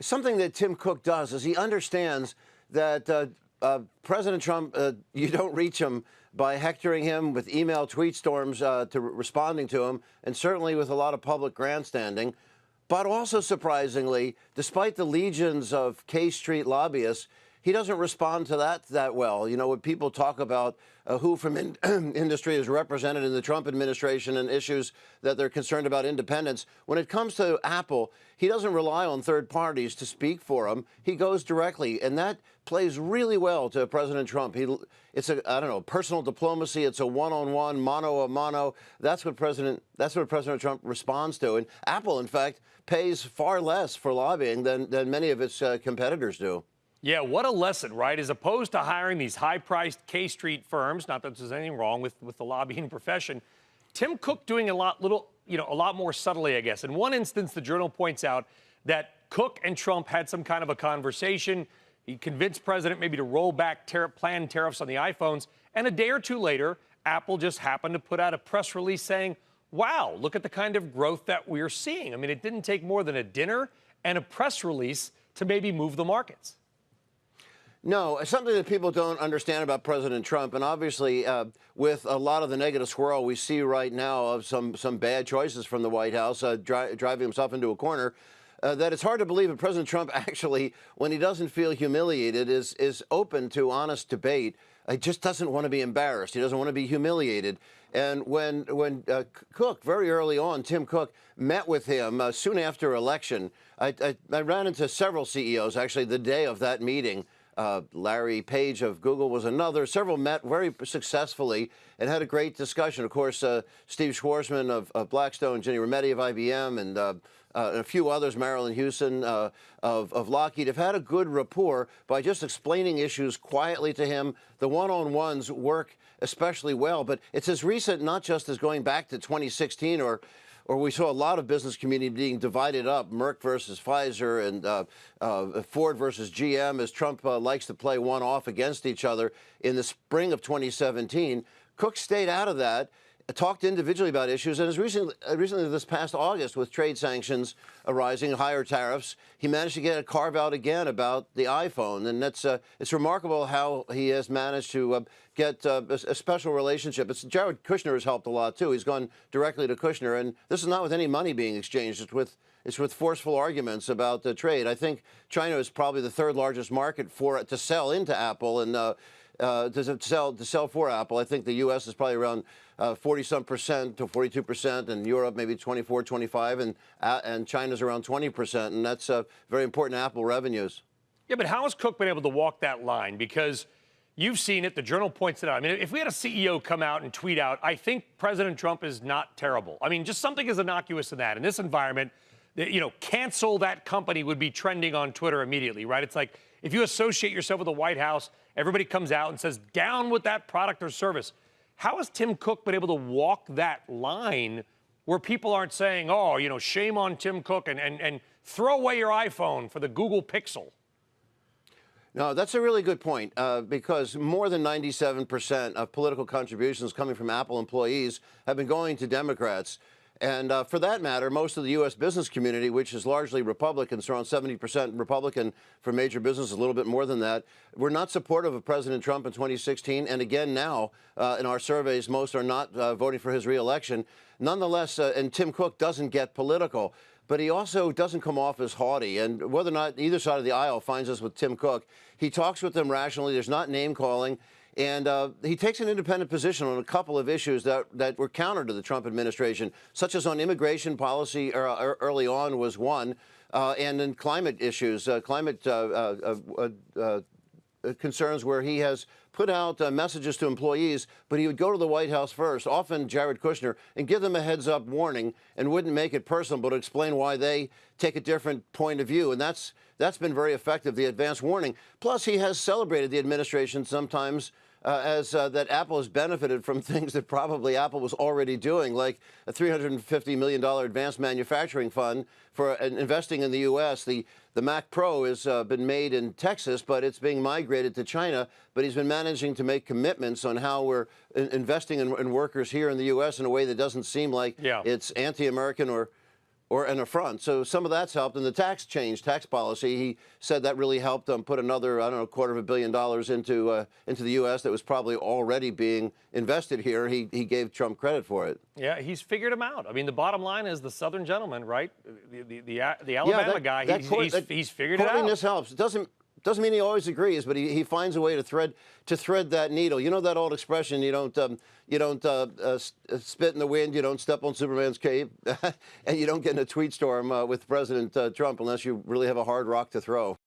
Something that Tim Cook does is he understands that President Trump, you don't reach him by hectoring him with email tweet storms to responding to him, and certainly with a lot of public grandstanding. But also surprisingly, despite the legions of K Street lobbyists, he doesn't respond to that well. You know, when people talk about who from industry is represented in the Trump administration and issues that they're concerned about independence, when it comes to Apple, he doesn't rely on third parties to speak for him. He goes directly, and that plays really well to President Trump. It's personal diplomacy. It's a one-on-one, mano-a-mano. That's what President Trump responds to. And Apple, in fact, pays far less for lobbying than many of its competitors do. Yeah, what a lesson, right? As opposed to hiring these high-priced K Street firms, not that there's anything wrong with the lobbying profession, Tim Cook doing a lot more subtly, I guess. In one instance, the Journal points out that Cook and Trump had some kind of a conversation. He convinced President maybe to roll back planned tariffs on the iPhones. And a day or two later, Apple just happened to put out a press release saying, wow, look at the kind of growth that we're seeing. I mean, it didn't take more than a dinner and a press release to maybe move the markets. No, something that people don't understand about President Trump, and obviously with a lot of the negative swirl we see right now of some bad choices from the White House, driving himself into a corner, that it's hard to believe that President Trump actually, when he doesn't feel humiliated, is open to honest debate. He just doesn't want to be embarrassed. He doesn't want to be humiliated. And when Cook, very early on, Tim Cook, met with him soon after election, I ran into several CEOs, actually, the day of that meeting. Larry Page of Google was another. Several met very successfully and had a great discussion. Of course, Steve Schwarzman of Blackstone, Ginny Rometty of IBM, and a few others, Marilyn Houston of Lockheed, have had a good rapport by just explaining issues quietly to him. The one-on-ones work especially well, but it's as recent not just as going back to 2016 or we saw a lot of business community being divided up, Merck versus Pfizer and Ford versus GM, as Trump likes to play one off against each other in the spring of 2017. Cook stayed out of that, talked individually about issues, and as recently this past August, with trade sanctions arising, higher tariffs, he managed to get a carve-out again about the iPhone. And it's remarkable how he has managed to get a special relationship. Jared Kushner has helped a lot, too. He's gone directly to Kushner, and this is not with any money being exchanged. It's with forceful arguments about the trade. I think China is probably the third largest market to sell into Apple, and to sell for Apple. I think the U.S. is probably around 40-some% to 42%, and Europe maybe 24, 25, and China's around 20%, and that's very important to Apple revenues. Yeah, but how has Cook been able to walk that line? Because you've seen it, the Journal points it out. I mean, if we had a CEO come out and tweet out, I think President Trump is not terrible. I mean, just something as innocuous as that. In this environment, cancel that company would be trending on Twitter immediately, right? It's like if you associate yourself with the White House, everybody comes out and says, down with that product or service. How has Tim Cook been able to walk that line where people aren't saying, oh, shame on Tim Cook and throw away your iPhone for the Google Pixel? No, that's a really good point, because more than 97% of political contributions coming from Apple employees have been going to Democrats. And for that matter, most of the U.S. business community, which is largely Republican, so around 70% Republican for major business, a little bit more than that, were not supportive of President Trump in 2016. And again now, in our surveys, most are not voting for his reelection. Nonetheless, and Tim Cook doesn't get political, but he also doesn't come off as haughty. And whether or not either side of the aisle finds us with Tim Cook, he talks with them rationally. There's not name-calling. And he takes an independent position on a couple of issues that were counter to the Trump administration, such as on immigration policy early on was one, and then climate issues, climate concerns where he has put out messages to employees, but he would go to the White House first, often Jared Kushner, and give them a heads-up warning and wouldn't make it personal, but explain why they take a different point of view. And that's been very effective, the advance warning. Plus, he has celebrated the administration sometimes as that Apple has benefited from things that probably Apple was already doing, like a $350 million advanced manufacturing fund for investing in the U.S. The Mac Pro has been made in Texas, but it's being migrated to China. But he's been managing to make commitments on how we're investing in workers here in the U.S. in a way that doesn't seem like it's anti-American or or an affront. So some of that's helped. And the tax change, tax policy, he said that really helped put another, I don't know, $250 million into the U.S. that was probably already being invested here. He gave Trump credit for it. Yeah, he's figured him out. I mean, the bottom line is the Southern gentleman, right? The Alabama guy, he's figured it out. This helps. It doesn't mean he always agrees, but he finds a way to thread that needle. You know that old expression: you don't spit in the wind, you don't step on Superman's cape, and you don't get in a tweet storm with President Trump unless you really have a hard rock to throw.